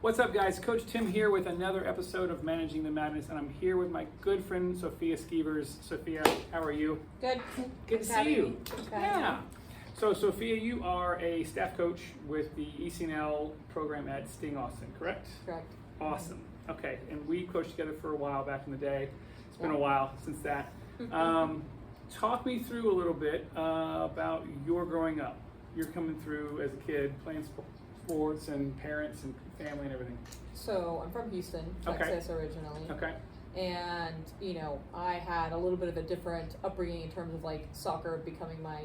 What's up, guys? Coach Tim here with another episode of Managing the Madness, and I'm here with my good friend Sophia Schevers. Sophia, how are you? Good. Good to see you. Yeah. So, Sophia, you are a staff coach with the ECNL program at Sting Austin, correct? Correct. Awesome. Okay, and we coached together for a while back in the day. It's been a while since that. Talk me through a little bit about your growing up. You're coming through as a kid, playing sports and parents and family and everything. So I'm from Houston, Texas originally. Okay. And, you know, I had a little bit of a different upbringing in terms of like soccer becoming my,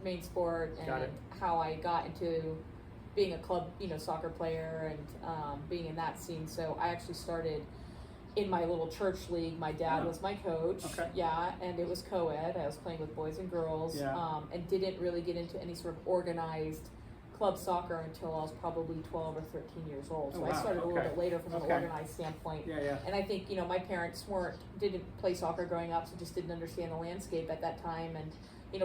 main sport, and how I got into being a club, soccer player and being in that scene. So I actually started in my little church league. My dad was my coach. Okay. Yeah, and it was co-ed. I was playing with boys and girls, and didn't really get into any sort of organized club soccer until I was probably 12 or 13 years old. So I started a little bit later from an organized standpoint. And I think, my parents didn't play soccer growing up, so just didn't understand the landscape at that time. And,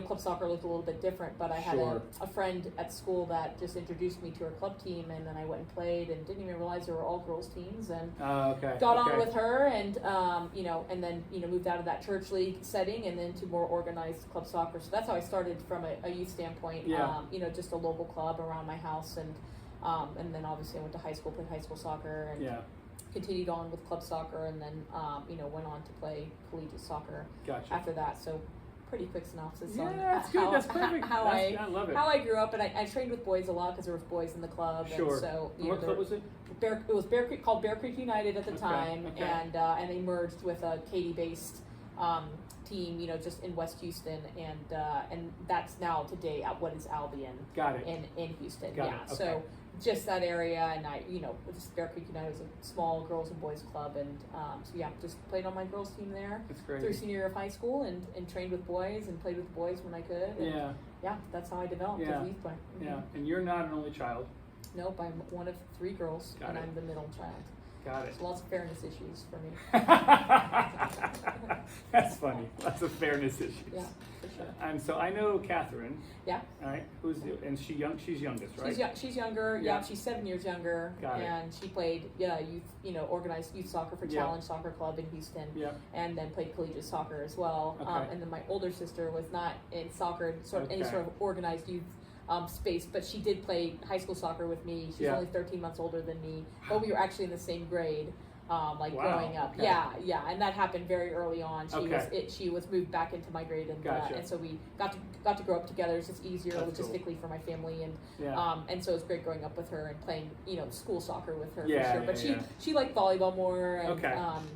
club soccer looked a little bit different, but I had a friend at school that just introduced me to her club team, and then I went and played and didn't even realize there were all girls teams, and got on with her, and, and then, moved out of that church league setting and then to more organized club soccer. So that's how I started from a youth standpoint, just a local club around my house, and then obviously I went to high school, played high school soccer, and continued on with club soccer, and then, went on to play collegiate soccer after that. So pretty quick synopsis on how I love it. How I grew up, and I trained with boys a lot because there was boys in the club. And so what club was it? It was Bear Creek, called Bear Creek United at the time, and they merged with a Katy-based team, just in West Houston, and that's now today at what is Albion. In Houston. So just that area, and I, just Bear Creek United was a small girls and boys club, and just played on my girls team there through senior year of high school, and trained with boys and played with boys when I could. And that's how I developed as a youth player. And you're not an only child. Nope, I'm one of 3 girls, and I'm the middle child. Got it. So lots of fairness issues for me. That's funny. Lots of fairness issues. Yeah, for sure. And so I know Catherine. Yeah. All right. She's youngest, right? She's younger. Yeah, she's 7 years younger. And she played youth, organized youth soccer for Challenge Soccer Club in Houston. And then played collegiate soccer as well. And then my older sister was not in soccer, any sort of organized youth space, but she did play high school soccer with me. She's only 13 months older than me, but we were actually in the same grade, growing up. And that happened very early on. She was moved back into my grade, and so we got to grow up together. It's just easier logistically for my family, and so it's great growing up with her and playing school soccer with her for sure. But she liked volleyball more,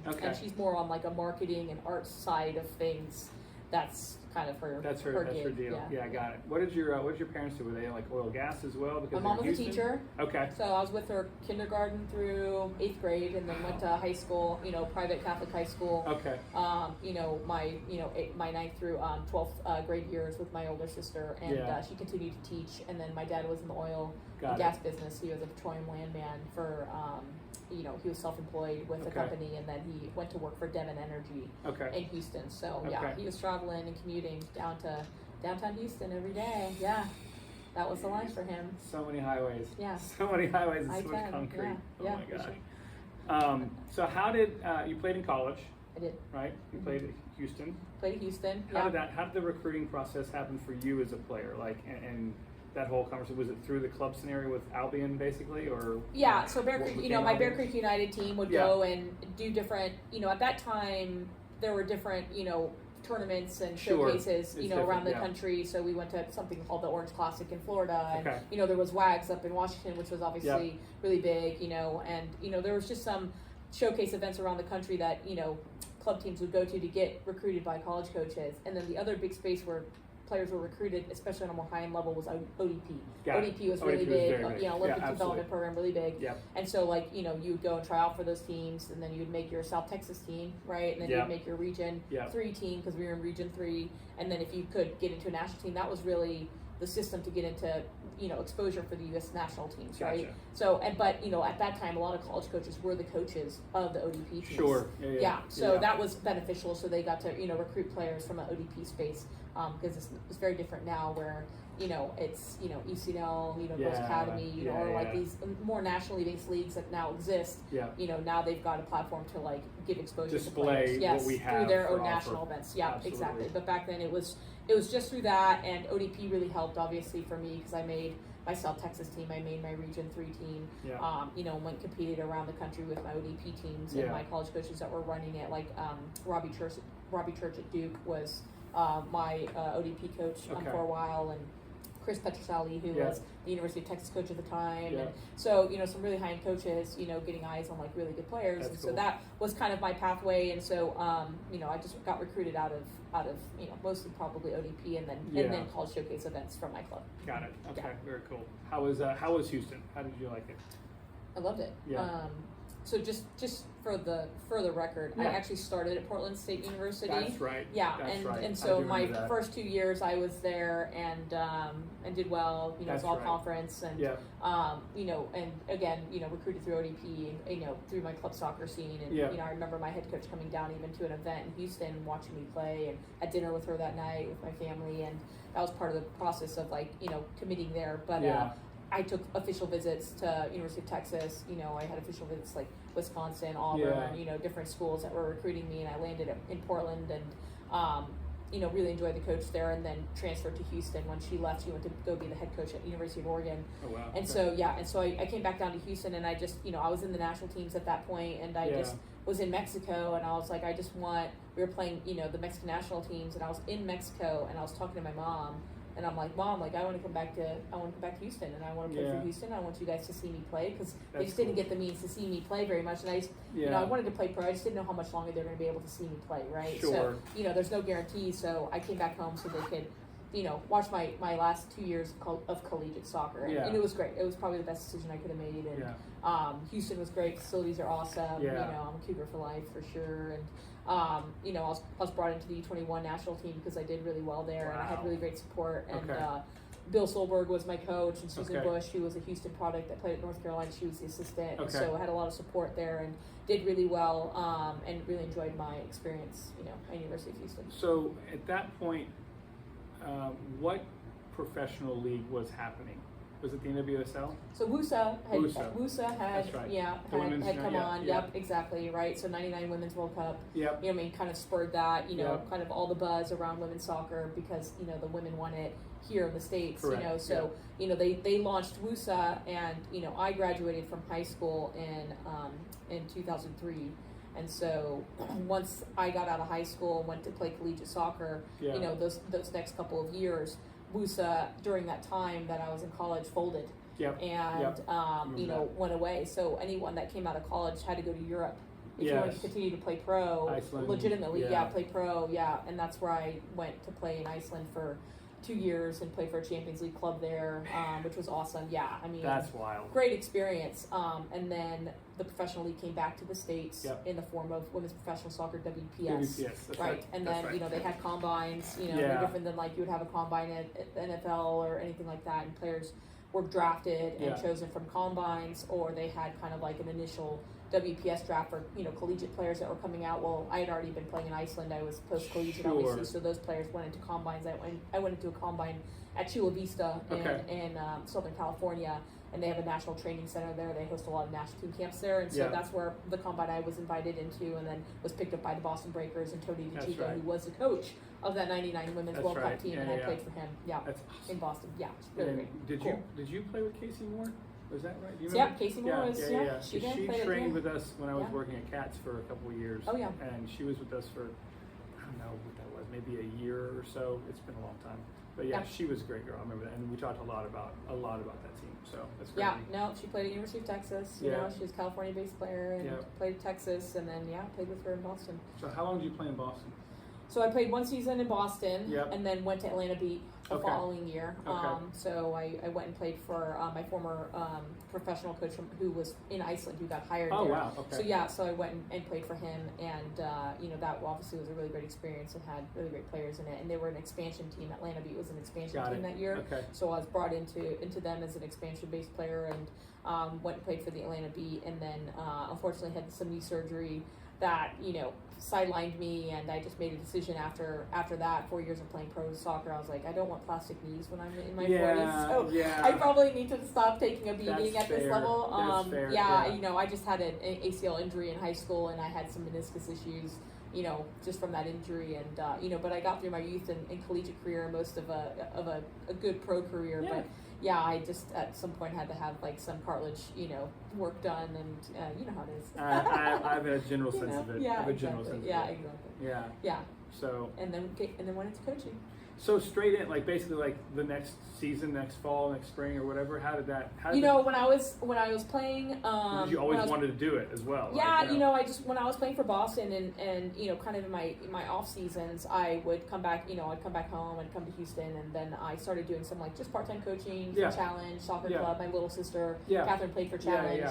and she's more on like a marketing and arts side of things. That's kind of her. That's her deal. Yeah, got it. What did your parents do? Were they like oil gas as well? Because my mom was a teacher. Okay. So I was with her kindergarten through 8th grade, and then went to high school. Private Catholic high school. Okay. My 9th through 12th grade years with my older sister, and she continued to teach. And then my dad was in the oil and gas business. He was a petroleum landman for. He was self-employed with the company, and then he went to work for Devon Energy in Houston. So he was traveling and commuting down to downtown Houston every day. Yeah, that was the life for him. So many highways. Yeah. So many highways and so much concrete. Oh my gosh. Sure. So how did you played in college? I did. Right. You played at Houston. Played at Houston. How did the recruiting process happen for you as a player? Like and that whole conversation, was it through the club scenario with Albion basically, or? Yeah, so Bear Creek, my Bear Creek United team would go and do different, at that time there were different, tournaments and showcases, around the country. So we went to something called the Orange Classic in Florida, and there was WAGs up in Washington, which was obviously really big, and there was just some showcase events around the country that club teams would go to get recruited by college coaches. And then the other big space where players were recruited, especially on a more high-end level, was ODP. ODP was really big. Olympic development program, really big. And so, you would go and try out for those teams, and then you would make your South Texas team, right? And then you would make your Region 3 team, because we were in Region 3. And then if you could get into a national team, that was really the system to get into, exposure for the U.S. national teams, right? So, but at that time, a lot of college coaches were the coaches of the ODP teams. So that was beneficial. So they got to, recruit players from an ODP space. because it's very different now where, it's, ECNL, Girls Academy, or like these more nationally based leagues that now exist. Yeah. Now they've got a platform to like give exposure Display to players. Yes, what we have through their to own offer. national events. Yeah, Absolutely. exactly. But back then it was just through that, and ODP really helped obviously for me because I made my South Texas team, I made my Region 3 team, went competed around the country with my ODP teams and my college coaches that were running it, like Robbie Church at Duke was my ODP coach for a while, and Chris Petroselli, who was the University of Texas coach at the time, and so some really high-end coaches, getting eyes on like really good players. That's and cool. so that was kind of my pathway, and so I just got recruited out of mostly probably ODP and then college showcase events from my club. Got it. Okay, very cool. How was Houston? How did you like it? I loved it. Yeah. So just for the record, I actually started at Portland State University. That's right. Yeah, That's right. and so my first 2 years I was there and did well. It was all conference and and again recruited through ODP and through my club soccer scene and I remember my head coach coming down even to an event in Houston, watching me play, and had dinner with her that night with my family, and that was part of the process of like committing there. But I took official visits to University of Texas. I had official visits like Wisconsin, Auburn, different schools that were recruiting me, and I landed in Portland and, really enjoyed the coach there, and then transferred to Houston. When she left, she went to go be the head coach at University of Oregon. Oh, wow. And so I came back down to Houston, and I just, I was in the national teams at that point, and I just was in Mexico, and I was like, we were playing, the Mexican national teams, and I was in Mexico, and I was talking to my mom. And I'm like, Mom, like I want to come back to Houston, and I want to play for Houston. I want you guys to see me play, because they just didn't get the means to see me play very much. And I just, I wanted to play pro. I just didn't know how much longer they were going to be able to see me play, right? Sure. So, there's no guarantee. So I came back home so they could, watch my last 2 years of collegiate soccer, and it was great. It was probably the best decision I could have made. And Houston was great. Facilities are awesome. I'm a Cougar for life for sure. And I was brought into the U21 national team because I did really well there, and I had really great support. And Bill Solberg was my coach, and Susan Bush, who was a Houston product that played at North Carolina, she was the assistant. And so I had a lot of support there and did really well, and really enjoyed my experience, at University of Houston. So at that point, what professional league was happening? Was it the NWSL? So WUSA had come on. Yep, exactly, right. So 99 Women's World Cup. Yep. Kind of spurred that, kind of all the buzz around women's soccer because, the women won it here in the States, Correct. So, they launched WUSA, and, I graduated from high school in 2003. And so once I got out of high school and went to play collegiate soccer, those next couple of years, WUSA during that time that I was in college folded went away. So anyone that came out of college had to go to Europe if you wanted to continue to play pro. Iceland, legitimately, play pro, and that's where I went to play in Iceland for 2 years and play for a Champions League club there, which was awesome. That's wild. Great experience. And then the professional league came back to the States in the form of Women's Professional Soccer, WPS. That's right. And then, they had combines, no different than like you would have a combine at the NFL or anything like that. And players were drafted and chosen from combines, or they had kind of like an initial WPS draft for, collegiate players that were coming out. Well, I had already been playing in Iceland. I was post-collegiate, obviously, so those players went into combines. I went into a combine at Chula Vista in Southern California, and they have a national training center there. They host a lot of national team camps there, and so that's where the combine I was invited into, and then was picked up by the Boston Breakers and Tony DiCicco, who was the coach of that 99 Women's World Cup team, and I played for him, in Boston. Really great. Did you play with Casey Moore? Was that right? Do you remember? Casey Moore was, She trained with us when I was working at Cats for a couple of years. Oh, yeah. And she was with us for, I don't know what that was, maybe a year or so. It's been a long time. But she was a great girl. I remember that. And we talked a lot about that team. So that's great. She played at University of Texas. You know, she was a California-based player and played at Texas, and then, played with her in Boston. So how long did you play in Boston? So I played 1 season in Boston, and then went to Atlanta Beat the following year. So I went and played for my former professional coach who was in Iceland, who got hired there. Wow, okay. So I went and played for him, and that obviously was a really great experience and had really great players in it. And they were an expansion team. Atlanta Beat was an expansion team that year. So I was brought into them as an expansion-based player, and went and played for the Atlanta Beat, and then unfortunately had some knee surgery that, sidelined me, and I just made a decision after that 4 years of playing pro soccer. I was like, I don't want plastic knees when I'm in my 40s, so I probably need to stop taking a beating at this level. I just had an ACL injury in high school, and I had some meniscus issues, just from that injury, and but I got through my youth and collegiate career, most of a good pro career, but I just at some point had to have like some cartilage, work done, and you know how it is. I have a general sense of it. Yeah, I have a exactly. general sense Yeah, of it. exactly. Yeah. So. And then went into coaching. So straight in, like basically like the next season, next fall, next spring, or whatever. How did that? When I was playing, did you always wanted to do it as well? Yeah, I just when I was playing for Boston and kind of in my off seasons, I would come back. I'd come back home. I'd come to Houston, and then I started doing some like just part-time coaching for Challenge Soccer Club. My little sister Catherine played for Challenge,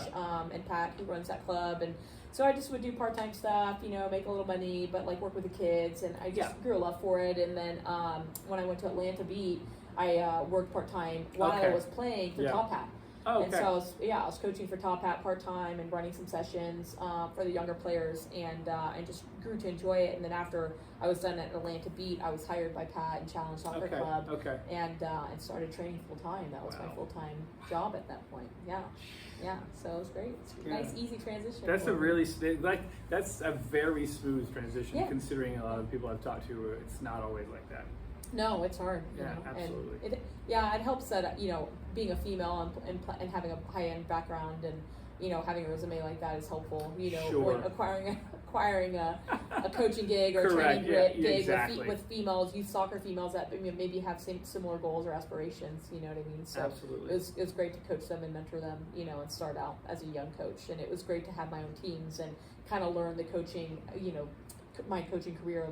and Pat, who runs that club, and so I just would do part-time stuff, make a little money, but like work with the kids, and I just grew a love for it. And then when I went to Atlanta Beat, I worked part-time while I was playing for Top Hat. Oh, okay. And so I was coaching for Top Hat part-time and running some sessions for the younger players, and just grew to enjoy it. And then after I was done at Atlanta Beat, I was hired by Pat and Challenge Soccer Club, and started training full-time. That was my full-time job at that point. Yeah, so it was great. It's a nice, easy transition. That's that's a very smooth transition, considering a lot of people I've talked to, it's not always like that. No, it's hard. Absolutely. And it helps that being a female and having a high-end background, and having a resume like that is helpful. When acquiring a coaching gig or a training gig with females, youth soccer females that maybe have similar goals or aspirations. You know what I mean? So absolutely. It was great to coach them and mentor them. And start out as a young coach, and it was great to have my own teams and kind of learn the coaching. My coaching career,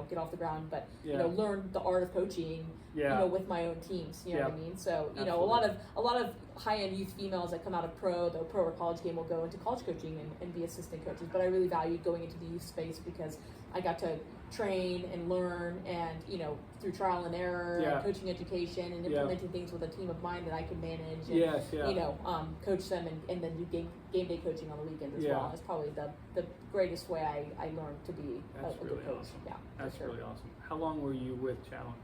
get off the ground, but learn the art of coaching, with my own teams. You know what I mean? So absolutely. a lot of high-end youth females that come out of the pro or college game will go into college coaching and be assistant coaches. But I really valued going into the youth space because I got to train and learn, and through trial and error, and coaching education, and implementing things with a team of mine that I can manage, and coach them, and then do game day coaching on the weekends as well. It's probably the greatest way I learned to be a good coach. Awesome. Yeah, that's really awesome. How long were you with Challenge?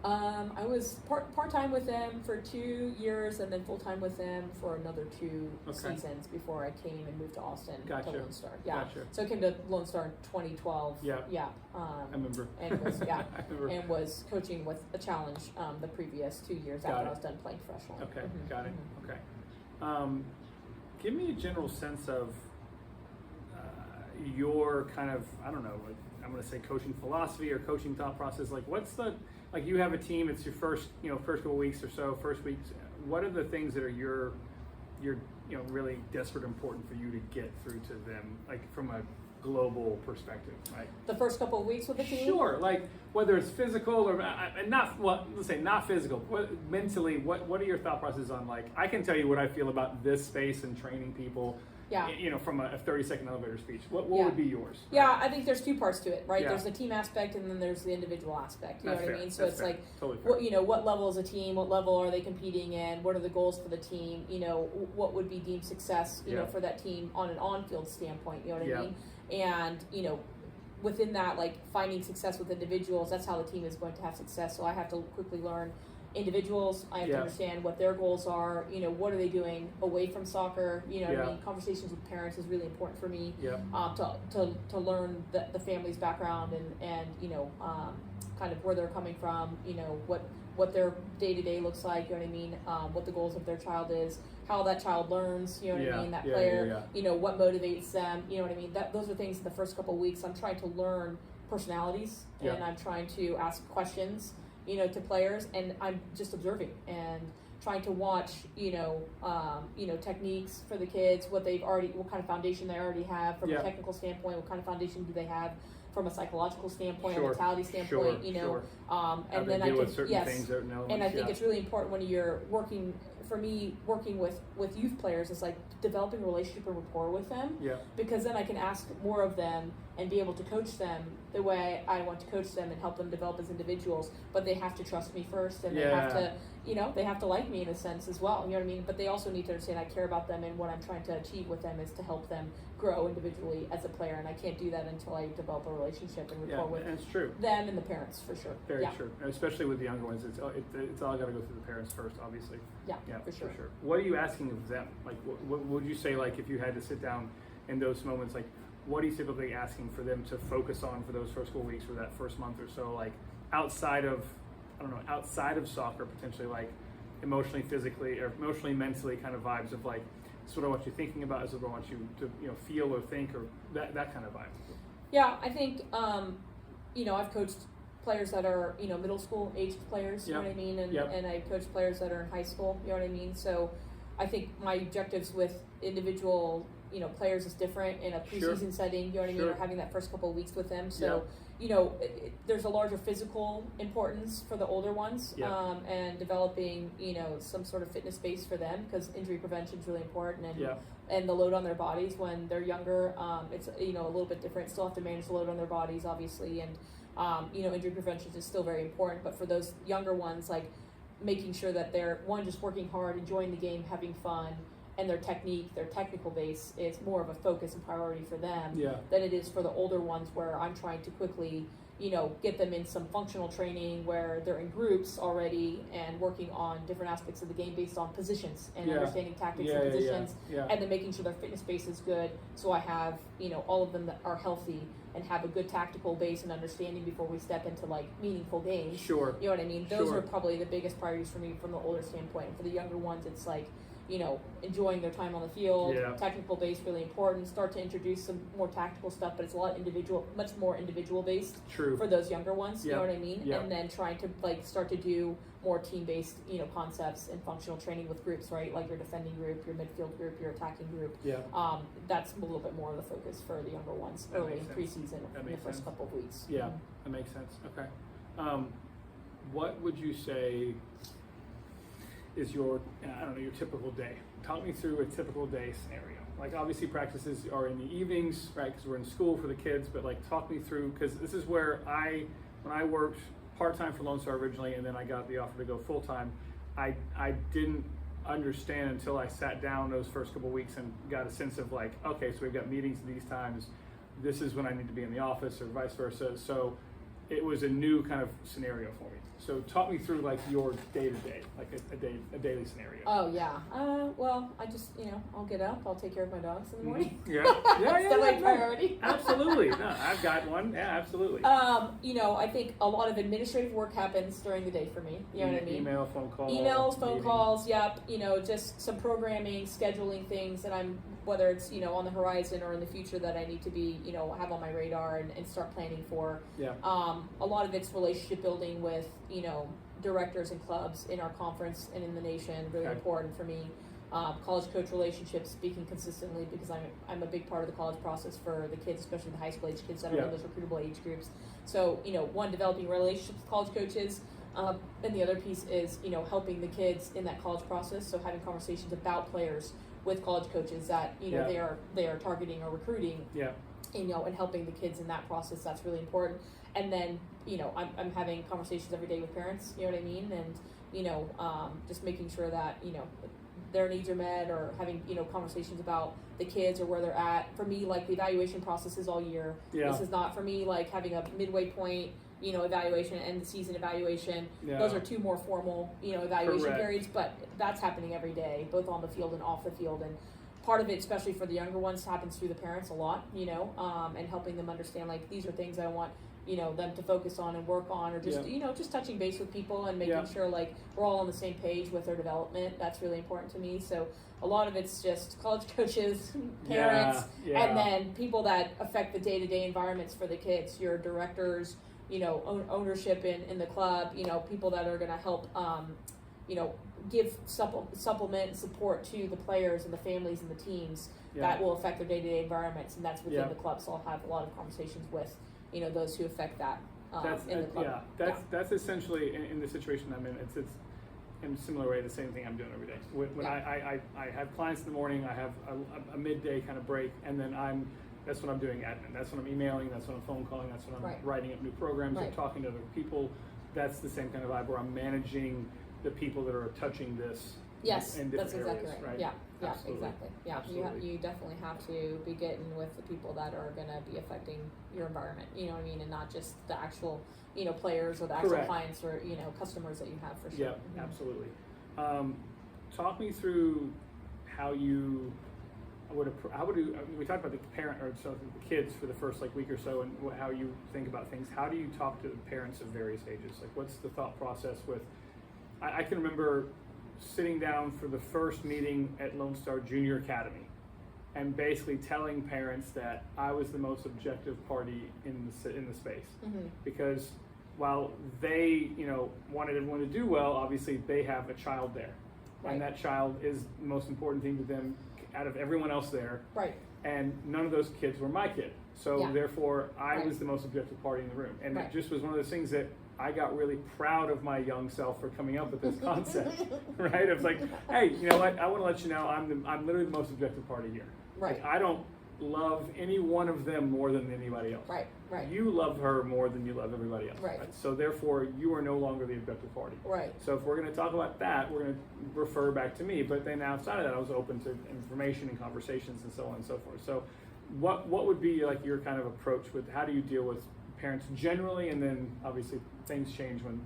I was part-time with them for 2 years, and then full-time with them for another 2 seasons before I came and moved to Austin to Lone Star. So I came to Lone Star in 2012. I remember. And was and was coaching with a Challenge the previous 2 years after I was done playing professionally. Okay, got it. Okay. Give me a general sense of your kind of, I don't know, like I'm going to say coaching philosophy or coaching thought process. Like what's like you have a team, it's your first couple weeks or so, first weeks. What are the things that are your really desperate important for you to get through to them, like from a global perspective, right? The first couple of weeks with the team? Sure, like whether it's physical or let's say not physical, mentally, what are your thought processes on, like, I can tell you what I feel about this space and training people, from a 30-second elevator speech. What would be yours? Right? Yeah, I think there's 2 parts to it, right? There's the team aspect, and then there's the individual aspect. You know what I mean? So it's fair. Like, totally what level is a team? What level are they competing in? What are the goals for the team? What would be deemed success, for that team on an on-field standpoint, you know what I mean? And, within that, like, finding success with individuals, that's how the team is going to have success. So I have to quickly learn individuals. I have to understand what their goals are, what are they doing away from soccer, what I mean? Conversations with parents is really important for me, to learn the family's background and kind of where they're coming from, what their day-to-day looks like, you know what I mean? What the goals of their child is, how that child learns, you know what I mean? That player, what motivates them, you know what I mean? Those are things in the first couple of weeks. I'm trying to learn personalities, and I'm trying to ask questions, to players, and I'm just observing and trying to watch, techniques for the kids, what kind of foundation they already have from a technical standpoint, what kind of foundation do they have from a psychological standpoint, a mentality standpoint, and then I can, things and I think it's really important when you're working for me, working with youth players is like developing a relationship and rapport with them. Yeah. Because then I can ask more of them and be able to coach them the way I want to coach them and help them develop as individuals. But they have to trust me first, and they have to, they have to like me in a sense as well. You know what I mean? But they also need to understand I care about them, and what I'm trying to achieve with them is to help them grow individually as a player. And I can't do that until I develop a relationship and rapport with and it's true. them and the parents, for sure. Very true. And especially with the younger ones, it's all got to go through the parents first, obviously. Yeah, for sure. What are you asking of them? Like, what would you say, like, if you had to sit down in those moments, like, what are you typically asking for them to focus on for those first couple weeks or that first month or so, like, outside of soccer, potentially, like, emotionally, physically, or emotionally, mentally kind of vibes of, like, sort of what you're thinking about is what I want you to, feel or think, or that kind of vibe? Yeah, I think, I've coached players that are, middle school aged players, you know what I mean? And I coach players that are in high school, you know what I mean? So I think my objectives with individual, players is different in a preseason setting, you know what I mean? Or having that first couple of weeks with them. So, there's a larger physical importance for the older ones, and developing, some sort of fitness base for them, because injury prevention is really important, and the load on their bodies when they're younger, it's, a little bit different. Still have to manage the load on their bodies, obviously, and, injury prevention is still very important, but for those younger ones, like, making sure that they're, one, just working hard, enjoying the game, having fun, and their technique, their technical base is more of a focus and priority for them than it is for the older ones, where I'm trying to quickly, get them in some functional training where they're in groups already and working on different aspects of the game based on positions and understanding tactics and positions, and then making sure their fitness base is good. So I have, all of them that are healthy and have a good tactical base and understanding before we step into, like, meaningful games. Sure. You know what I mean? Those are probably the biggest priorities for me from the older standpoint. For the younger ones, it's like, enjoying their time on the field, technical base really important, start to introduce some more tactical stuff, but it's a lot much more individual based for those younger ones, you know what I mean? And then trying to, like, start to do more team based, concepts and functional training with groups, right? Like your defending group, your midfield group, your attacking group. That's a little bit more of the focus for the younger ones early in preseason in the first couple of weeks. Yeah, that makes sense. Okay. What would you say is your typical day? Talk me through a typical day scenario. Like, obviously practices are in the evenings, right? Because we're in school for the kids, but, like, talk me through, because this is where when I worked part-time for Lone Star originally, and then I got the offer to go full-time, I didn't understand until I sat down those first couple of weeks and got a sense of, like, okay, so we've got meetings at these times, this is when I need to be in the office, or vice versa. So it was a new kind of scenario for me. So talk me through, like, your day-to-day, like a daily scenario. Oh, yeah. Well, I just, I'll get up, I'll take care of my dogs in the morning. That's my priority. Absolutely. No, I've got one. Yeah, absolutely. I think a lot of administrative work happens during the day for me. You know what I mean? Email, phone calls. Emails, phone calls, yep. Just some programming, scheduling things that whether it's, on the horizon or in the future that I need to be, have on my radar and start planning for. Yeah. A lot of it's relationship building with, directors and clubs in our conference and in the nation, really important for me. College coach relationships, speaking consistently, because I'm a big part of the college process for the kids, especially the high school age kids that are in those recruitable age groups. So, one, developing relationships with college coaches, and the other piece is, helping the kids in that college process. So having conversations about players with college coaches that, they are targeting or recruiting. Yeah. And helping the kids in that process, that's really important. And then, I'm having conversations every day with parents, you know what I mean? And, just making sure that, their needs are met, or having, conversations about the kids or where they're at. For me, like, the evaluation process is all year. Yeah. This is not, for me, like, having a midway point, evaluation and the season evaluation. Yeah. Those are two more formal, evaluation periods, but that's happening every day, both on the field and off the field. And part of it, especially for the younger ones, happens through the parents a lot, and helping them understand, like, these are things I want, them to focus on and work on, or just, just touching base with people and making sure, like, we're all on the same page with their development. That's really important to me. So a lot of it's just college coaches, parents, and then people that affect the day-to-day environments for the kids, your directors, ownership in the club, people that are going to help, give supplement and support to the players and the families and the teams that will affect their day-to-day environments, and that's within the club. So I'll have a lot of conversations with, those who affect that in the club. That's essentially in the situation I'm in. in a similar way the same thing I'm doing every day. When I have clients in the morning, I have a midday kind of break, and then that's when I'm doing admin. That's when I'm emailing, that's when I'm phone calling, that's when I'm writing up new programs and talking to other people. That's the same kind of vibe where I'm managing the people that are touching this. Yes, in that's different exactly areas, right. right? Yeah, Absolutely. exactly. Yeah, Absolutely. you definitely have to be getting with the people that are going to be affecting your environment. You know what I mean, and not just the actual players or the actual clients or customers that you have for sure. Yeah, absolutely. Talk me through how you we talked about the parent or so the kids for the first week or so and how you think about things. How do you talk to the parents of various ages? Like, what's the thought process with? I can remember sitting down for the first meeting at Lone Star Junior Academy and basically telling parents that I was the most objective party in the space, because while they wanted everyone to do well, obviously they have a child there, and that child is the most important thing to them out of everyone else there, and none of those kids were my kid, so therefore I was the most objective party in the room, and it just was one of those things that I got really proud of my young self for coming up with this concept, right? It's like, hey, you know what? I want to let you know I'm literally the most objective party here. Right. Like, I don't love any one of them more than anybody else. Right. You love her more than you love everybody else. Right. So therefore, you are no longer the objective party. Right. So if we're going to talk about that, we're going to refer back to me. But then outside of that, I was open to information and conversations and so on and so forth. So what would be your kind of approach with how do you deal with parents generally, and then obviously things change when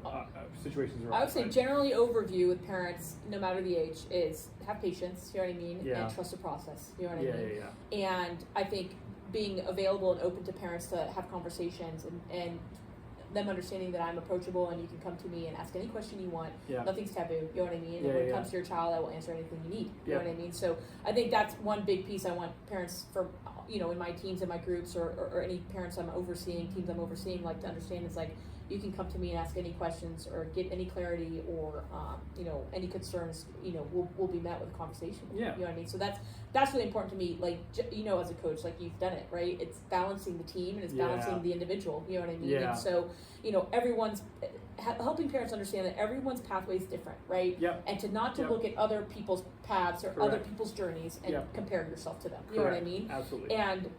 situations are. I would say generally overview with parents, no matter the age, is have patience. You know what I mean? Yeah. And trust the process. You know what I mean? Yeah. And I think being available and open to parents to have conversations and them understanding that I'm approachable and you can come to me and ask any question you want. Yeah. Nothing's taboo. You know what I mean? And when it comes to your child, I will answer anything you need. You know what I mean? So I think that's one big piece I want parents for, in my teams and my groups or any parents I'm overseeing, teams I'm overseeing, to understand is you can come to me and ask any questions or get any clarity or any concerns. We'll be met with a conversation. Yeah. You know what I mean? So that's really important to me. As a coach, you've done it, right? It's balancing the team and it's balancing the individual. You know what I mean? Yeah. And so everyone's helping parents understand that everyone's pathway is different, right? Yep. And to look at other people's paths or other people's journeys and compare yourself to them. You know what I mean? Absolutely. And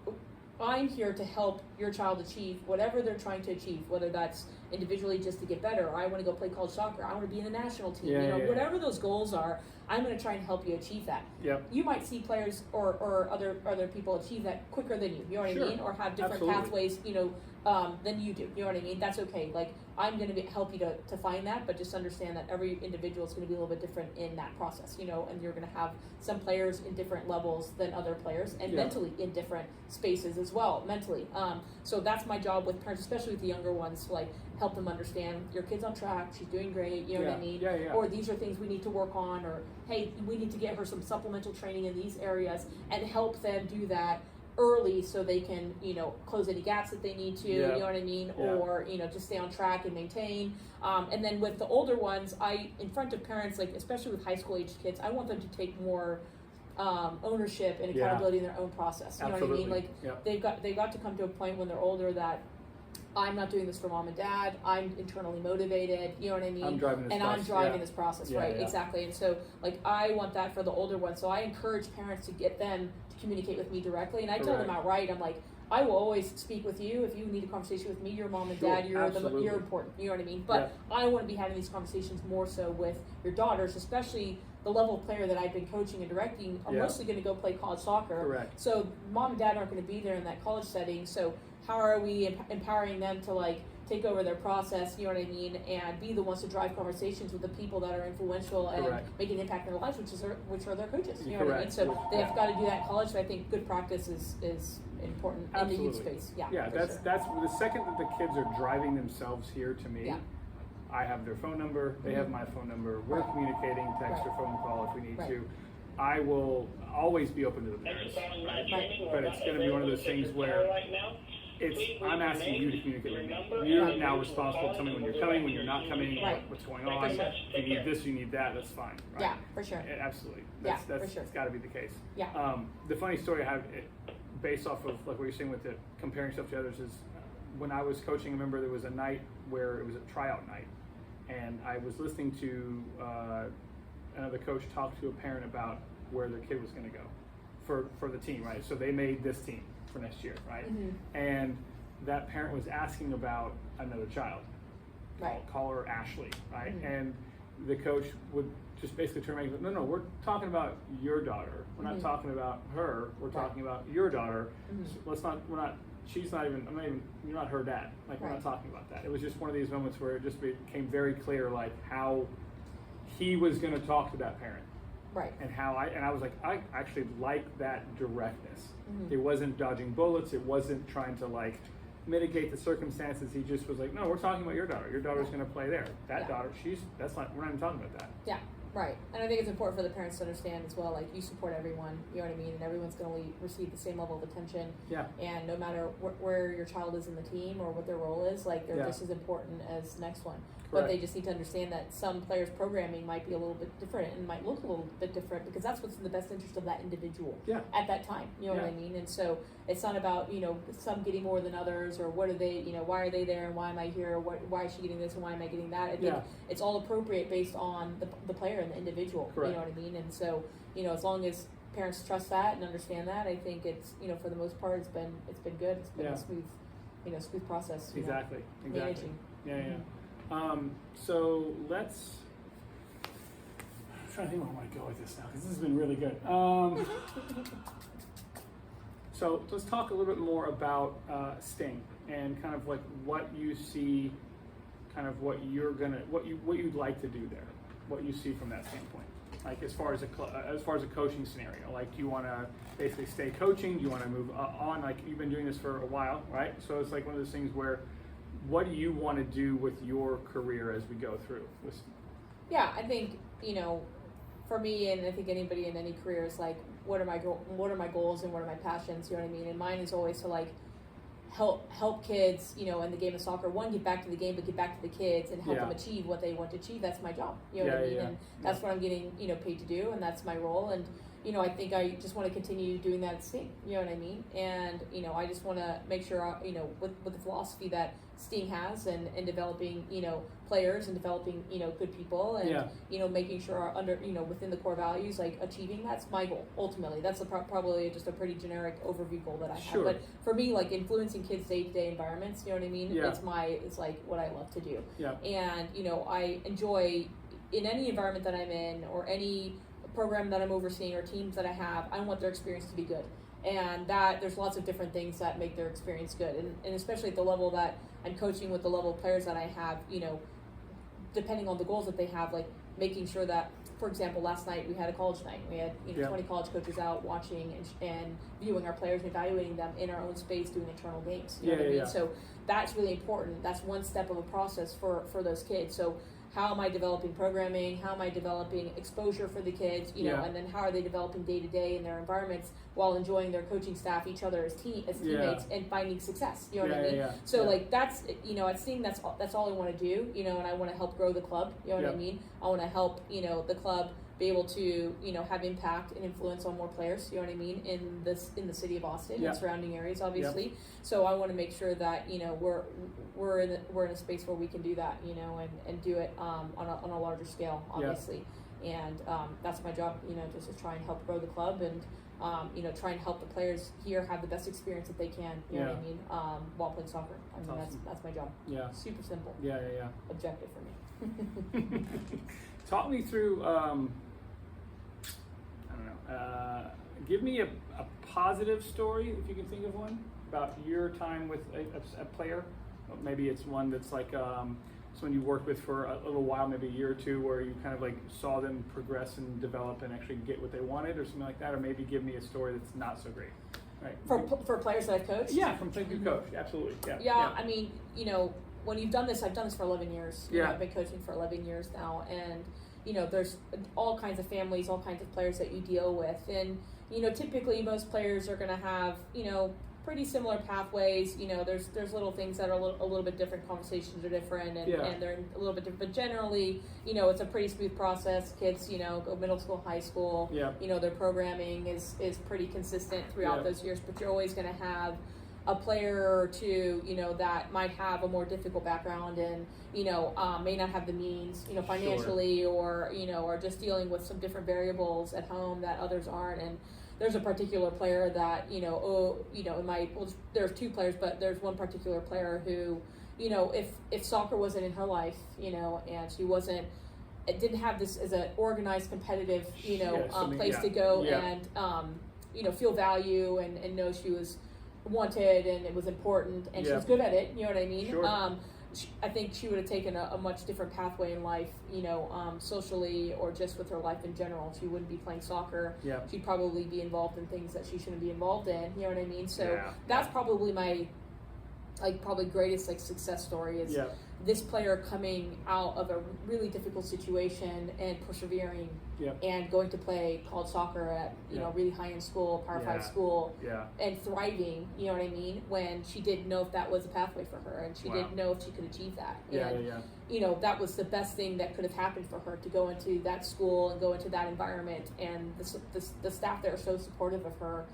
I'm here to help your child achieve whatever they're trying to achieve, whether that's individually just to get better, or I want to go play college soccer, I want to be in the national team, whatever those goals are, I'm going to try and help you achieve that. Yep. You might see players or other people achieve that quicker than you know what I mean? Or have different pathways, than you do, you know what I mean? That's okay. I'm going to help you to find that, but just understand that every individual is going to be a little bit different in that process, and you're going to have some players in different levels than other players, and mentally in different spaces as well, mentally. So that's my job with parents, especially with the younger ones, to help them understand your kid's on track, she's doing great, you know what I mean? Or these are things we need to work on, or hey, we need to get her some supplemental training in these areas, and help them do that early so they can close any gaps that they need to, you know what I mean, or just stay on track and maintain. And then with the older ones, in front of parents, especially with high school aged kids, I want them to take more ownership and accountability in their own process. You know what I mean? They've got to come to a point when they're older that I'm not doing this for mom and dad. I'm internally motivated. You know what I mean? I'm driving this process, right? Yeah. Exactly. And so, I want that for the older ones. So I encourage parents to get them to communicate with me directly, and I tell them outright, I'm I will always speak with you if you need a conversation with me. You're mom and dad. You're important. You know what I mean? But I want to be having these conversations more so with your daughters, especially the level of player that I've been coaching and directing are mostly going to go play college soccer. Correct. So mom and dad aren't going to be there in that college setting. So how are we empowering them to take over their process, you know what I mean, and be the ones to drive conversations with the people that are influential and make an impact in their lives, which are their coaches, you know what I mean? So they have got to do that in college. So I think good practice is important in the youth space. Yeah, that's the second that the kids are driving themselves here to me. Yeah. I have their phone number, they have my phone number, we're communicating, text or phone call if we need to. I will always be open to the parents, but it's going to be one of those things where I'm asking you to communicate with me. You're now responsible to tell me when you're coming, when you're not coming, what's going on. If you need this, you need that, that's fine. Right? Yeah, for sure. Absolutely. For sure. It's got to be the case. Yeah. The funny story I have, based off of what you're saying with the comparing stuff to others, is when I was coaching, I remember there was a night where it was a tryout night. and I was listening to another coach talk to a parent about where their kid was going to go for the team, right? So they made this team for next year, right? And that parent was asking about another child. Call her Ashley, right? And the coach would just basically turn around and go, no, we're talking about your daughter. We're not talking about her. We're talking about your daughter. So you're not her dad. Like, we're not talking about that. It was just one of these moments where it just became very clear, like, how he was going to talk to that parent. Right. And I was like, I actually like that directness. It wasn't dodging bullets. It wasn't trying to, like, mitigate the circumstances. He just was like, no, we're talking about your daughter. Your daughter's going to play there. That daughter, we're not even talking about that. Yeah. Right. And I think it's important for the parents to understand as well, like, you support everyone, you know what I mean? And everyone's going to receive the same level of attention. Yeah. And no matter where your child is in the team or what their role is, like, they're just as important as the next one. Correct. But they just need to understand that some players' programming might be a little bit different and might look a little bit different because that's what's in the best interest of that individual at that time. You know what I mean? And so it's not about, some getting more than others or what are they, why are they there and why am I here? Why is she getting this and why am I getting that? I think it's all appropriate based on the player and the individual. Correct. You know what I mean? And so, as long as parents trust that and understand that, I think it's, for the most part, it's been good. It's been a smooth process. Exactly. Managing. So I'm trying to think where I want to go with this now because this has been really good. So let's talk a little bit more about Sting and kind of like what you see, kind of what you'd like to do there, what you see from that standpoint. Like as far as a coaching scenario, like do you want to basically stay coaching? Do you want to move on? Like you've been doing this for a while, right? So it's like one of those things where, what do you want to do with your career as we go through? Yeah, I think for me, and I think anybody in any career is like, what are my goals and what are my passions? You know what I mean? And mine is always to like help kids, in the game of soccer. One, get back to the game, but get back to the kids and help them achieve what they want to achieve. That's my job. You know what I mean? And that's what I'm getting paid to do, and that's my role. And I think I just want to continue doing that at Sting. You know what I mean? And I just want to make sure with the philosophy that Sting has and developing players and developing good people and making sure under within the core values, like achieving, that's my goal ultimately. That's probably just a pretty generic overview goal that I have. But for me, like influencing kids' day-to-day environments, you know what I mean? It's like what I love to do. And I enjoy in any environment that I'm in or any program that I'm overseeing or teams that I have, I want their experience to be good. And that there's lots of different things that make their experience good. And especially at the level that I'm coaching with the level of players that I have, depending on the goals that they have, like making sure that, for example, last night we had a college night. We had 20 college coaches out watching and viewing our players and evaluating them in our own space doing internal games. You know what I mean? So that's really important. That's one step of a process for those kids. So how am I developing programming? How am I developing exposure for the kids? And then how are they developing day to day in their environments while enjoying their coaching staff, each other as teammates, and finding success? You know what I mean? So like that's at Sting, that's all I want to do. And I want to help grow the club. You know what I mean? I want to help the club be able to have impact and influence on more players. You know what I mean? In the city of Austin and surrounding areas, obviously. So I want to make sure that we're in a space where we can do that. And do it on a larger scale, obviously. And that's my job. Just to try and help grow the club and try and help the players here have the best experience that they can. You know what I mean? While playing soccer. I mean, awesome. That's my job. Yeah. Super simple. Objective for me. Talk me through. Give me a positive story, if you can think of one, about your time with a player. Maybe it's one that's like someone you worked with for a little while, maybe a year or two, where you kind of like saw them progress and develop and actually get what they wanted, or something like that. Or maybe give me a story that's not so great. Right. For players that I've coached? Yeah, from players you coach. Absolutely. Yeah. I mean, when you've done this, I've done this for 11 years. I've been coaching for 11 years now, and there's all kinds of families, all kinds of players that you deal with, and typically most players are going to have pretty similar pathways. There's little things that are a little bit different. Conversations are different, and they're a little bit different. But generally, it's a pretty smooth process. Kids, go middle school, high school. Their programming is pretty consistent throughout those years. But you're always going to have a player or two, that might have a more difficult background and, may not have the means, financially or just dealing with some different variables at home that others aren't. And there's a particular player that, there's two players, but there's one particular player who, if soccer wasn't in her life, and she didn't have this as an organized, competitive, place to go and, feel value and know she was wanted and it was important and she was good at it, you know what I mean? Sure. I think she would have taken a much different pathway in life, socially or just with her life in general. She wouldn't be playing soccer. Yeah. She'd probably be involved in things that she shouldn't be involved in, you know what I mean? So that's probably my probably greatest success story is this player coming out of a really difficult situation and persevering and going to play college soccer at really high-end school, Power 5 school, and thriving, you know what I mean, when she didn't know if that was a pathway for her and she didn't know if she could achieve that. That was the best thing that could have happened for her, to go into that school and go into that environment, and the staff there are so supportive of her.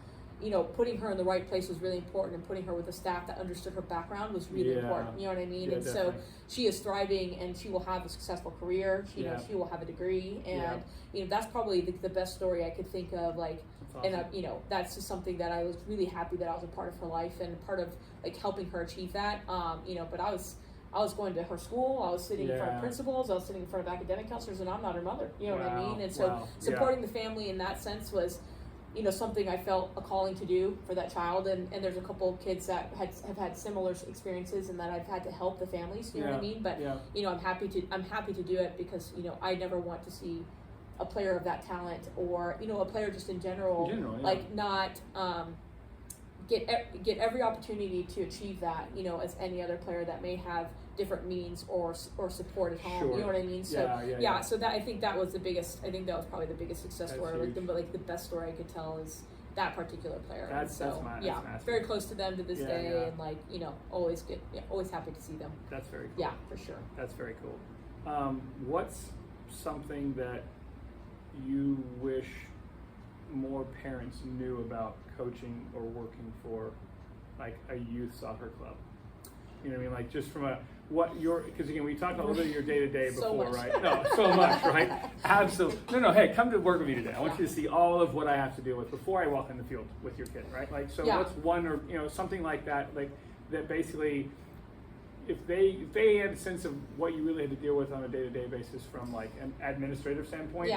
Putting her in the right place was really important, and putting her with a staff that understood her background was really important. You know what I mean? And definitely. so she is thriving, and she will have a successful career. She will have a degree, and that's probably the best story I could think of. That's awesome. And that's just something that I was really happy that I was a part of her life and part of helping her achieve that. But I was going to her school. I was sitting in front of principals. I was sitting in front of academic counselors, and I'm not her mother. You know what I mean? And so supporting the family in that sense was, something I felt a calling to do for that child. And there's a couple of kids that have had similar experiences and that I've had to help the families, you know what I mean? But, I'm happy to do it because, I never want to see a player of that talent or, a player just in general not get every opportunity to achieve that, as any other player that may have different means or support at home. You know what I mean? So so that I think that was the biggest. I think that was probably the biggest success story. The best story I could tell is that particular player. That's massive. Very close to them to this day, and always always happy to see them. That's very cool. Yeah, for sure. That's very cool. What's something that you wish more parents knew about coaching or working for a youth soccer club? You know what I mean? Just from because again, we talked a little bit of your day-to-day before, right? No, so much, right? Absolutely. No, hey, come to work with me today. I want you to see all of what I have to deal with before I walk in the field with your kid, right? What's one or, something like that, that basically, if they had a sense of what you really had to deal with on a day-to-day basis from an administrative standpoint,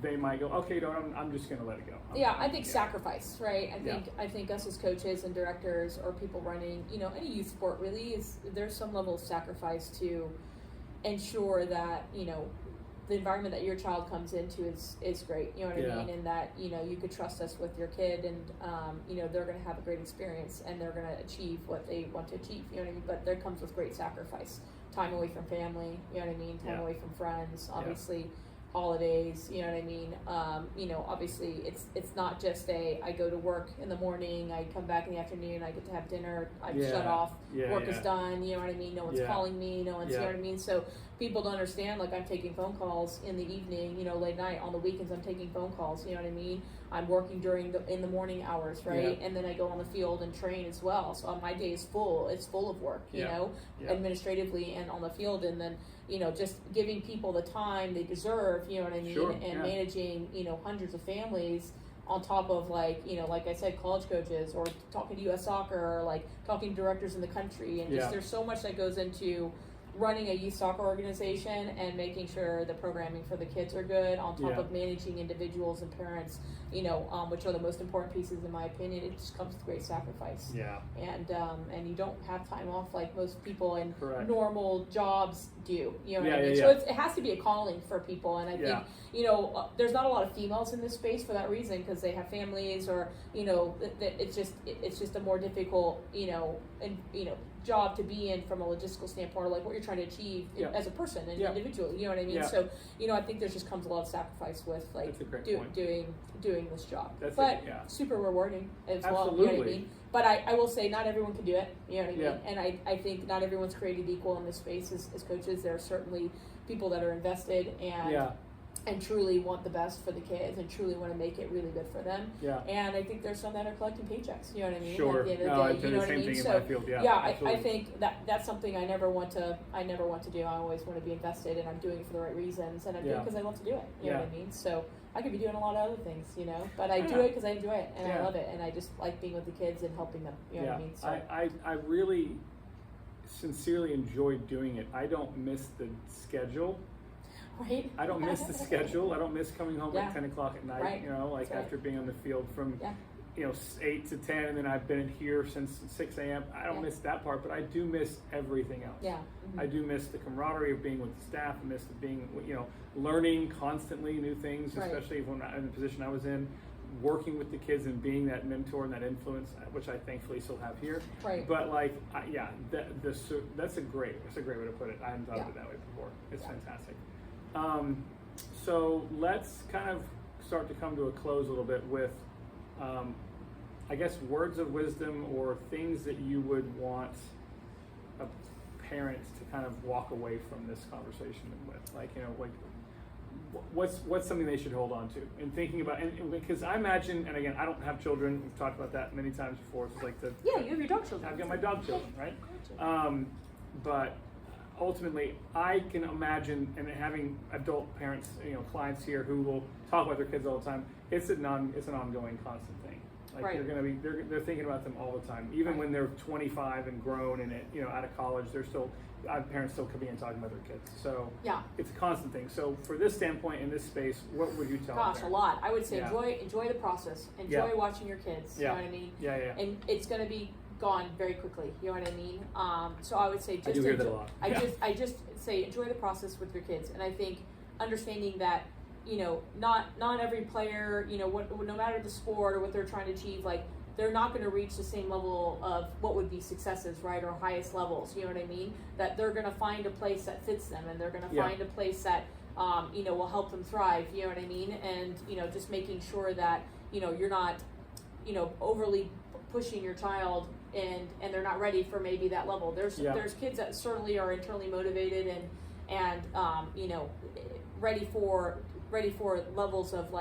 they might go, okay, I'm just going to let it go. I think sacrifice, right? I think us as coaches and directors or people running, any youth sport really there's some level of sacrifice to ensure that, the environment that your child comes into is great, you know what I mean? And that, you could trust us with your kid and, they're going to have a great experience and they're going to achieve what they want to achieve, you know what I mean? But there comes with great sacrifice, time away from family, you know what I mean? Time away from friends, obviously holidays, you know what I mean? Obviously it's not just I go to work in the morning, I come back in the afternoon, I get to have dinner, I shut off, work is done, you know what I mean? No one's calling me, no one's, you know what I mean? So people don't understand, I'm taking phone calls in the evening, late night, on the weekends I'm taking phone calls, you know what I mean? I'm working in the morning hours, right? And then I go on the field and train as well. So my day is full. It's full of work, administratively and on the field. And then, just giving people the time they deserve, you know what I mean? And managing, hundreds of families on top of like I said, college coaches or talking to U.S. Soccer or talking to directors in the country. And just there's so much that goes into running a youth soccer organization and making sure the programming for the kids are good on top of managing individuals and parents, which are the most important pieces in my opinion. It just comes with great sacrifice. And you don't have time off like most people in normal jobs do. You know what I mean? So it has to be a calling for people. And I think, there's not a lot of females in this space for that reason because they have families or, it's just a more difficult, job to be in from a logistical standpoint, or like what you're trying to achieve as a person and individually, you know what I mean? So, I think there just comes a lot of sacrifice with doing this job. Super rewarding as well, you know what I mean? But I will say not everyone can do it, you know what I mean? And I think not everyone's created equal in this space as coaches. There are certainly people that are invested and and truly want the best for the kids and truly want to make it really good for them. Yeah. And I think there's some that are collecting paychecks, you know what I mean? Sure. At the end of No, the I day, do you know the what I same mean? thing So, in my field. Yeah, I think that's something I never want to do. I always want to be invested, and I'm doing it for the right reasons, and I'm doing it because I love to do it, you know what I mean? So I could be doing a lot of other things, you know, but I do it because I enjoy it, and I love it, and I just like being with the kids and helping them, you know what I mean? So I really sincerely enjoyed doing it. I don't miss the schedule. Right. I don't miss the schedule. I don't miss coming home at 10 o'clock at night, right. you know, like after being on the field from, 8 to 10, and then I've been here since 6 a.m. I don't miss that part, but I do miss everything else. Yeah. I do miss the camaraderie of being with the staff. I miss being, learning constantly new things, especially when in the position I was in, working with the kids and being that mentor and that influence, which I thankfully still have here. Right. But that's a great way to put it. I hadn't thought of it that way before. It's fantastic. So let's kind of start to come to a close a little bit with, I guess, words of wisdom or things that you would want parents to kind of walk away from this conversation with, what's something they should hold on to and thinking about, and because I imagine, and again, I don't have children, we've talked about that many times before, so you have your dog children. I've got my dog children, right? But ultimately, I can imagine, and having adult parents, clients here who will talk about their kids all the time, it's an ongoing, constant thing. Like they're thinking about them all the time, even when they're 25 and grown and out of college. Parents still could be in talking about their kids. So it's a constant thing. So for this standpoint in this space, what would you tell them? Gosh, a lot. I would say enjoy the process. Enjoy watching your kids. You know what I mean? Yeah. And it's going to be gone very quickly. You know what I mean? So I would say I do hear that a lot. I just say enjoy the process with your kids, and I think understanding that not every player, no matter the sport or what they're trying to achieve, like they're not going to reach the same level of what would be successes, right, or highest levels. You know what I mean? That they're going to find a place that fits them, and they're going to find a place that will help them thrive. You know what I mean? And just making sure that you're not overly pushing your child and they're not ready for maybe that level. There's kids that certainly are internally motivated and ready for levels of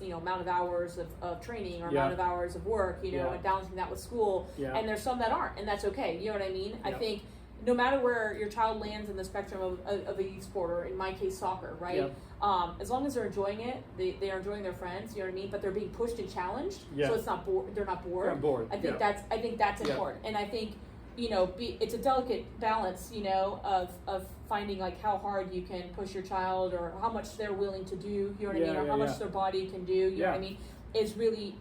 amount of hours of training or amount of hours of work, and balancing that with school. And there's some that aren't, and that's okay. You know what I mean? I think no matter where your child lands in the spectrum of a youth sport, or in my case soccer, right? As long as they're enjoying it, they are enjoying their friends, you know what I mean? But they're being pushed and challenged, so it's not they're not bored. They're bored. I think that's important. And I think it's a delicate balance, of finding like how hard you can push your child, or how much they're willing to do, you know what I mean, or how much their body can do, you know what I mean. It's really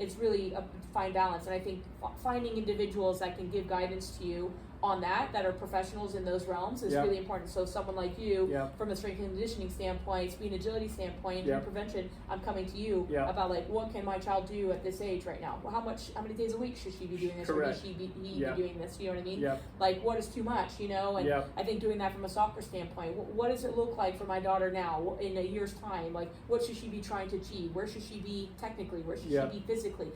a fine balance, and I think finding individuals that can give guidance to you on that are professionals in those realms is really important. So someone like you, from a strength and conditioning standpoint, speed and agility standpoint, and prevention, I'm coming to you about what can my child do at this age right now? Well, how many days a week should she be doing this, or should she be doing this? You know what I mean? Like, what is too much? And I think doing that from a soccer standpoint, what does it look like for my daughter now in a year's time? Like, what should she be trying to achieve? Where should she be technically? Where should she be physically?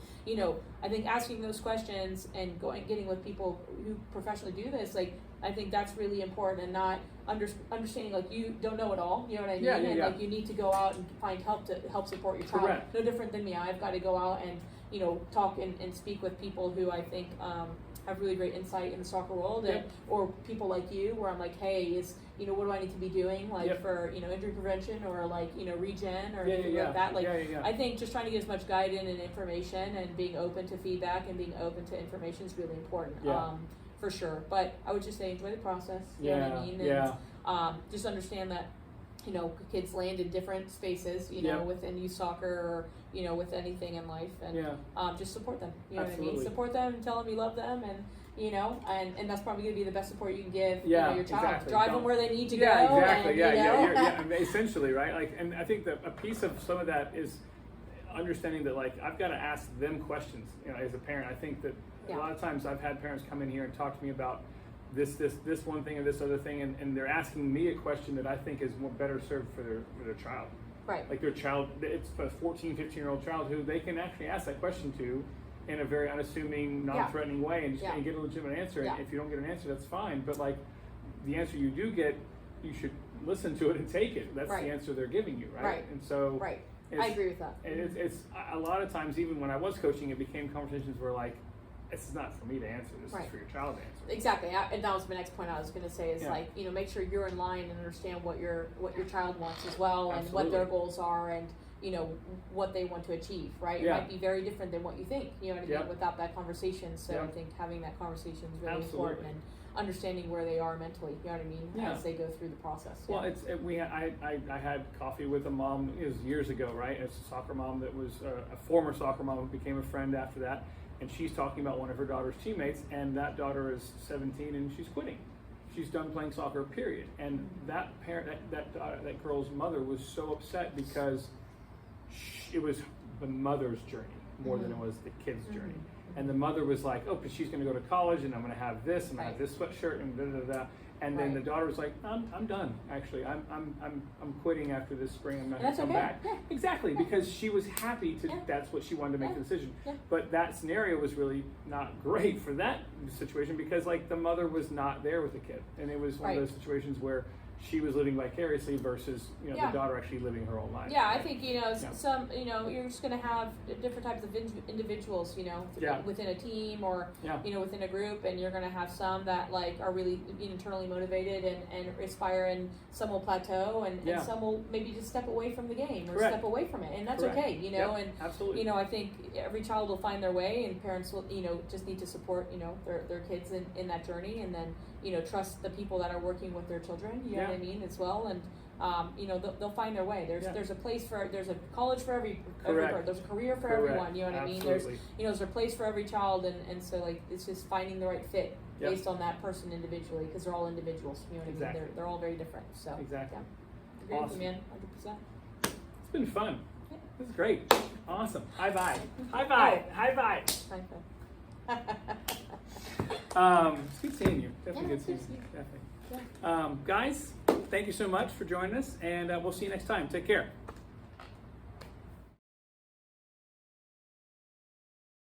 I think asking those questions and getting with people who professionally do this, like, I think that's really important, and not understanding like you don't know it all, you know what I mean? Like you need to go out and find help to help support your child. Correct. No different than me. I've got to go out and talk and speak with people who I think have really great insight in the soccer world, or people like you, where I'm like, hey, what do I need to be doing, like for injury prevention, or like regen, or anything like that. Like I think just trying to get as much guidance and information, and being open to feedback and being open to information is really important. For sure. But I would just say enjoy the process. You know what I mean? And just understand that kids land in different spaces, within youth soccer, or with anything in life, and just support them. You know what I mean? Support them and tell them you love them, and and that's probably going to be the best support you can give your child. Exactly. Drive them where they need to go. Exactly. And, essentially, right? Like, and I think that a piece of some of that is understanding that, like, I've got to ask them questions. As a parent, I think that a lot of times I've had parents come in here and talk to me about this one thing or this other thing, and they're asking me a question that I think is better served for their child. Right. Like their child, it's a 14, 15-year-old child who they can actually ask that question to in a very unassuming, non-threatening way, and get a legitimate answer. And if you don't get an answer, that's fine. But like the answer you do get, you should listen to it and take it. That's Right. the answer they're giving you, right? Right. And so, Right. I agree with that. It's a lot of times, even when I was coaching, it became conversations where like, this is not for me to answer. This Right. is for your child to answer. Exactly, and that was my next point I was going to say is Yeah. like, you know, make sure you're in line and understand what your child wants as well, and what Absolutely. their goals are, and you know what they want to achieve. Right, Yeah. it might be very different than what you think. You know what I mean? Yeah. Without that conversation, so Yeah. I think having that conversation is really Absolutely. important, and understanding where they are mentally. You know what I mean? Yeah. As they go through the process. Well, I had coffee with a mom, it was years ago, right? It's a soccer mom that was a former soccer mom who became a friend after that, and she's talking about one of her daughter's teammates, and that daughter is 17 and she's quitting. She's done playing soccer, period. And that parent, that girl's mother was so upset because it was the mother's journey more than it was the kid's journey. And the mother was like, oh, but she's going to go to college, and I'm going to have this, and I have this sweatshirt, and da da da. And then the daughter was like, I'm done. Actually, I'm quitting after this spring. I'm not going to come back. Yeah. Exactly, because she was happy to. That's what she wanted to make the decision. Yeah. But that scenario was really not great for that situation because like the mother was not there with the kid, and it was one of those situations where she was living vicariously versus the daughter actually living her own life. Yeah, I think some you're just going to have different types of individuals within a team or within a group, and you're going to have some that like are really internally motivated and aspire, and some will plateau, and some will maybe just step away from the game or step away from it, and that's okay. And absolutely. I think every child will find their way, and parents will just need to support their kids in that journey, and then trust the people that are working with their children. You know what I mean, as well, and they'll find their way. There's a place there's a college for every there's a career for everyone. You know what I mean? There's a place for every child, and so like it's just finding the right fit based on that person individually, because they're all individuals. You know what I mean? They're all very different. So exactly. Agree with Awesome. you, man, 100%. It's been fun. Yeah. This is great. Awesome. High five. High five. High five. High five. It's good seeing you. Definitely good seeing you. Definitely. Guys, thank you so much for joining us, and we'll see you next time. Take care.